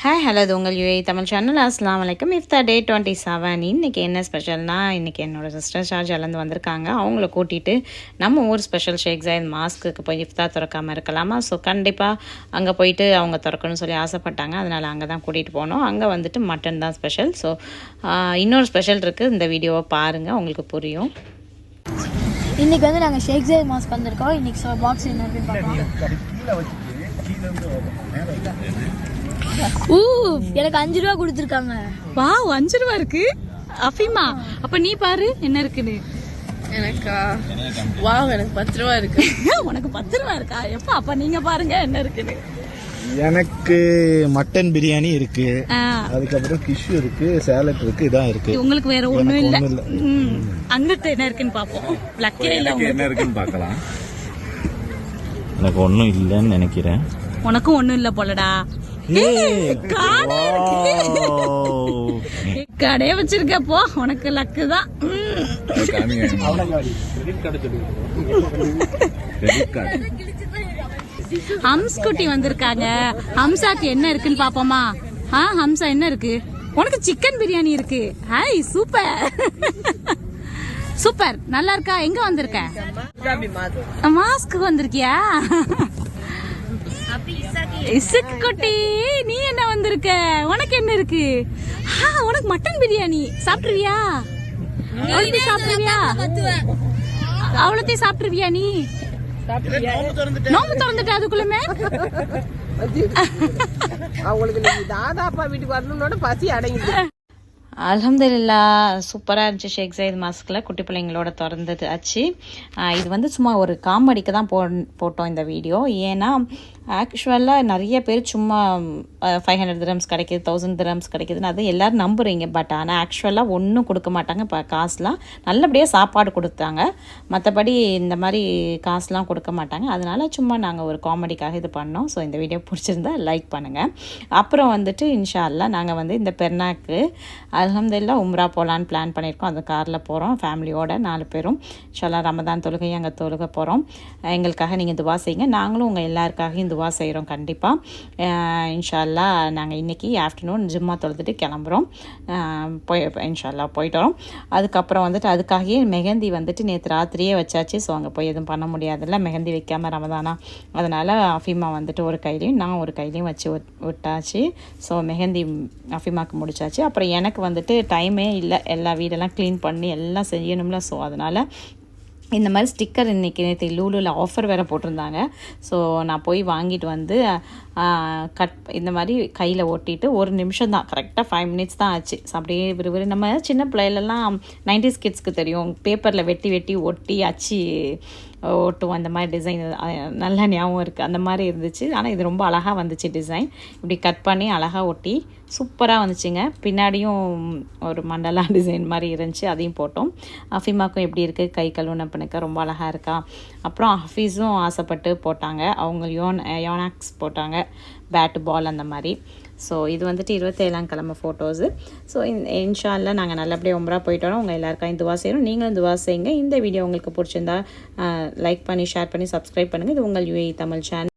Hi hello இது உங்கள் UA Tamil channel. அஸ்ஸலாமு அலைக்கும். இஃப்தார் டே 27. இன்றைக்கி என்ன ஸ்பெஷல்னா, இன்றைக்கி என்னோடய சிஸ்டர் ஷார்ஜாலேருந்து வந்திருக்காங்க. அவங்கள கூட்டிகிட்டு நம்ம ஊர் ஸ்பெஷல் ஷேக் ஜாயத் மாஸ்க்கு போய் இஃப்தார் திறக்காமல் இருக்கலாமா. ஸோ கண்டிப்பாக அங்கே போயிட்டு அவங்க திறக்கணும்னு சொல்லி ஆசைப்பட்டாங்க. அதனால் அங்கே தான் கூட்டிகிட்டு போனோம். அங்கே வந்துட்டு மட்டன் தான் ஸ்பெஷல். ஸோ இன்னொரு ஸ்பெஷல் இருக்குது, இந்த வீடியோவை பாருங்கள், உங்களுக்கு புரியும். இன்றைக்கி வந்து நாங்கள் ஷேக் ஜாயத் மாஸ்க் வந்திருக்கோம். இன்றைக்கி பாக்ஸ் என்ன இருக்குன்னு பார்க்கலாம். எனக்கு 5 ரூபா கொடுத்துருக்காங்க. வா, 5 ரூபா இருக்கு அஃபிமா. அப்ப நீ பாரு என்ன இருக்குன்னு. எனக்கா? வா, எனக்கு 10 ரூபா இருக்கு. உனக்கு 10 ரூபா இருக்கா? எப்ப? அப்ப நீங்க பாருங்க என்ன இருக்குன்னு. எனக்கு மட்டன் பிரியாணி இருக்கு, அதுக்கப்புறம் கிஷு இருக்கு, சேலட் இருக்கு, இதான் இருக்கு. உங்களுக்கு வேற ஒண்ணும் இல்ல. அங்கிட்ட என்ன இருக்குன்னு பாப்போம். லக்கே இல்ல, என்ன இருக்குன்னு பார்க்கலாம். எனக்கு ஒண்ணும் இல்லன்னு நினைக்கிறேன். உனக்கும் ஒண்ணும் இல்ல போலடா. கடையை வச்சிருக்க போ, உனக்கு லக்கு தான். ஹம்ஸ் குட்டி வந்திருக்காங்க. ஹம்சாக்கு என்ன இருக்குன்னு பாப்போமா? ஹம்சா என்ன இருக்கு? உனக்கு சிக்கன் பிரியாணி இருக்கு. ஹாய், சூப்பர் சூப்பர், நல்லா இருக்கா? எங்க வந்திருக்க? மாஸ்க்கு வந்திருக்கியா? இசுக்கு குட்டி, நீ என்ன வந்திருக்க? உனக்கு என்ன இருக்கு? உனக்கு மட்டன் பிரியாணி சாப்பிடுவியா? அவ்வளோத்தையும் சாப்பிட்டுருவியா நீ? நோம்பு திறந்துட்டு அதுக்குள்ளுமே தாதாப்பா வீட்டுக்கு வரணும்னோட பசி அடங்கிது. அல்ஹம்துலில்லாஹ், சூப்பராக இருந்துச்சு. ஷேக் ஜாயத் மாஸ்கில் குட்டி பிள்ளைங்களோட திறந்தது ஆச்சு. இது வந்து சும்மா ஒரு காமெடிக்கு தான் போட்டோம் இந்த வீடியோ. ஏன்னா ஆக்சுவலாக நிறைய பேர் சும்மா 500 dirhams கிடைக்கிது, 1000 dirhams கிடைக்கிதுன்னு அது எல்லோரும் நம்புறீங்க. பட் ஆனால் ஆக்சுவலாக ஒன்றும் கொடுக்க மாட்டாங்க. இப்போ காசுலாம் நல்லபடியாக சாப்பாடு கொடுத்தாங்க, மற்றபடி இந்த மாதிரி காசுலாம் கொடுக்க மாட்டாங்க. அதனால சும்மா நாங்கள் ஒரு காமெடிக்காக இது பண்ணோம். ஸோ இந்த வீடியோ பிடிச்சிருந்தா லைக் பண்ணுங்கள். அப்புறம் வந்துட்டு இன்ஷா அல்லாஹ் நாங்கள் வந்து இந்த பெருநாக்கு அல்ஹம்துலில்லாஹ் உம்ரா போகலான்னு பிளான் பண்ணியிருக்கோம். அந்த காரில் போகிறோம் ஃபேமிலியோட 4 பேரும். இன்ஷா அல்லாஹ் ரமதான் தொழுகையும் அங்கே தொழுக போகிறோம். எங்களுக்காக நீங்கள் துவா செய்யுங்க, நாங்களும் உங்கள் எல்லாருக்காகவும் துவா செய்கிறோம் கண்டிப்பாக. இன்ஷா அல்லாஹ் நாங்கள் இன்றைக்கி ஆஃப்டர்நூன் ஜும்மா தொழுதுட்டு கிளம்புறோம். இன்ஷா அல்லாஹ் போயிட்டு வரோம். அதுக்கப்புறம் வந்துட்டு அதுக்காகவே மெஹந்தி வந்துட்டு நேற்று ராத்திரியே வச்சாச்சு. ஸோ அங்கே போய் எதுவும் பண்ண முடியாதுல்ல, மெஹந்தி வைக்காமல் ரமதானா. அதனால் அஃபிமா வந்துட்டு ஒரு கையிலையும் நான் ஒரு கையிலையும் வச்சு விட்டாச்சு. ஸோ மெஹந்தி அஃபிமாவுக்கு முடிச்சாச்சு. அப்புறம் எனக்கு வந்துட்டு டைமே இல்லை, எல்லா வீடெல்லாம் க்ளீன் பண்ணி எல்லாம் செய்யணும்ல. ஸோ அதனால் இந்த மாதிரி ஸ்டிக்கர் இன்றைக்கி நேற்று லூலூவில் ஆஃபர் வேறு போட்டிருந்தாங்க. ஸோ நான் போய் வாங்கிட்டு வந்து இந்த மாதிரி கையில் ஒட்டிட்டு 1 நிமிஷம் தான், கரெக்டாக 5 minutes தான் ஆச்சு. ஸோ அப்படியே விறுவிறு நம்ம சின்ன பிள்ளைகளெல்லாம் 90s கிட்ஸ்க்கு தெரியும், பேப்பரில் வெட்டி ஒட்டி அச்சு ஒட்டுவோம். அந்த மாதிரி டிசைன் நல்லா ஞாபகம் இருக்குது, அந்த மாதிரி இருந்துச்சு. ஆனால் இது ரொம்ப அழகாக வந்துச்சு டிசைன். இப்படி கட் பண்ணி அழகாக ஒட்டி சூப்பராக வந்துச்சுங்க. பின்னாடியும் ஒரு மண்டலா டிசைன் மாதிரி இருந்துச்சு, அதையும் போட்டோம். அஃபிமாக்கும் எப்படி இருக்குது, கை கழுவுன பின்னுக்க ரொம்ப அழகாக இருக்கா. அப்புறம் ஹஃபீஸும் ஆசைப்பட்டு போட்டாங்க, அவங்க யோனாக்ஸ் போட்டாங்க, பேட்டு பால் அந்த மாதிரி. ஸோ இது வந்துட்டு 27ஆம் கிழமை ஃபோட்டோஸு. ஸோ இன்ஷா அல்லாஹ் நாங்கள் நல்லபடியாக உம்ரா போயிட்டு வரோம். உங்கள் எல்லாருக்கும் துவா செய்கிறோம், நீங்களும் துவா செய்யுங்க. இந்த வீடியோ உங்களுக்கு பிடிச்சிருந்தா லைக் பண்ணி ஷேர் பண்ணி சப்ஸ்கிரைப் பண்ணுங்கள். இது உங்கள் யூஏ தமிழ் சேனல்.